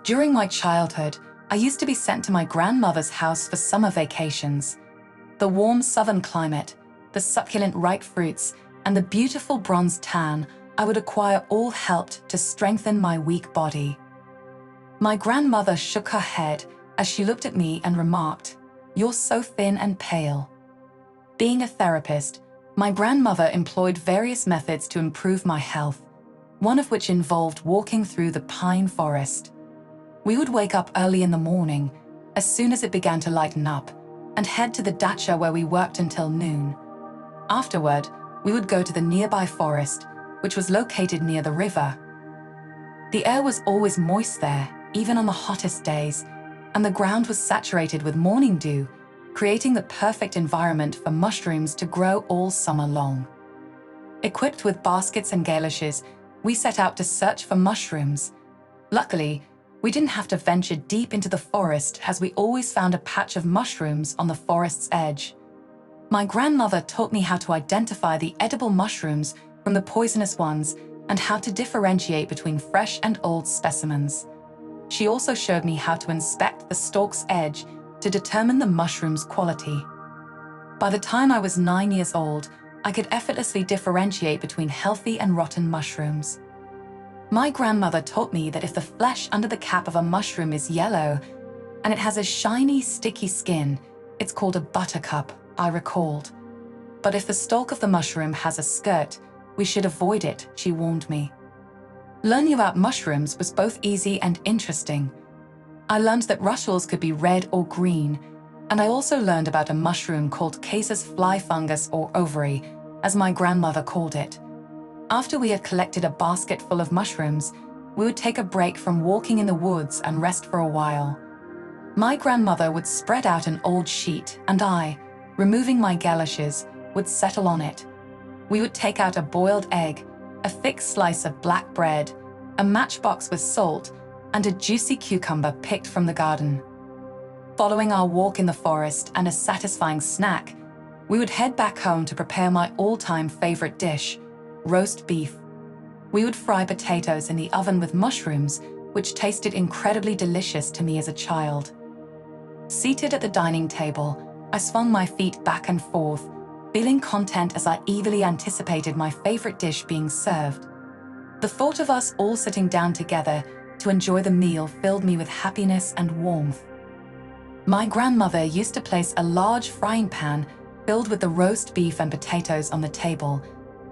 During my childhood, I used to be sent to my grandmother's house for summer vacations. The warm southern climate, the succulent ripe fruits, and the beautiful bronze tan I would acquire all helped to strengthen my weak body. My grandmother shook her head as she looked at me and remarked, "You're so thin and pale." Being a therapist, my grandmother employed various methods to improve my health, one of which involved walking through the pine forest. We would wake up early in the morning, as soon as it began to lighten up, and head to the dacha where we worked until noon. Afterward, we would go to the nearby forest, which was located near the river. The air was always moist there, even on the hottest days, and the ground was saturated with morning dew, creating the perfect environment for mushrooms to grow all summer long. Equipped with baskets and galoshes, we set out to search for mushrooms. Luckily, we didn't have to venture deep into the forest as we always found a patch of mushrooms on the forest's edge. My grandmother taught me how to identify the edible mushrooms from the poisonous ones and how to differentiate between fresh and old specimens. She also showed me how to inspect the stalk's edge to determine the mushroom's quality. By the time I was 9 years old, I could effortlessly differentiate between healthy and rotten mushrooms. My grandmother taught me that if the flesh under the cap of a mushroom is yellow and it has a shiny, sticky skin, it's called a buttercup, I recalled. But if the stalk of the mushroom has a skirt, we should avoid it, she warned me. Learning about mushrooms was both easy and interesting. I learned that rushes could be red or green, and I also learned about a mushroom called Case's fly fungus or ovary, as my grandmother called it. After we had collected a basket full of mushrooms, we would take a break from walking in the woods and rest for a while. My grandmother would spread out an old sheet, and I, removing my galoshes, would settle on it. We would take out a boiled egg, a thick slice of black bread, a matchbox with salt, and a juicy cucumber picked from the garden. Following our walk in the forest and a satisfying snack, we would head back home to prepare my all-time favorite dish, roast beef. We would fry potatoes in the oven with mushrooms, which tasted incredibly delicious to me as a child. Seated at the dining table, I swung my feet back and forth, feeling content as I eagerly anticipated my favorite dish being served. The thought of us all sitting down together to enjoy the meal filled me with happiness and warmth. My grandmother used to place a large frying pan filled with the roast beef and potatoes on the table,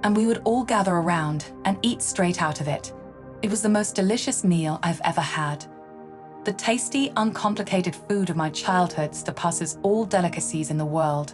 and we would all gather around and eat straight out of it. It was the most delicious meal I've ever had. The tasty, uncomplicated food of my childhood surpasses all delicacies in the world.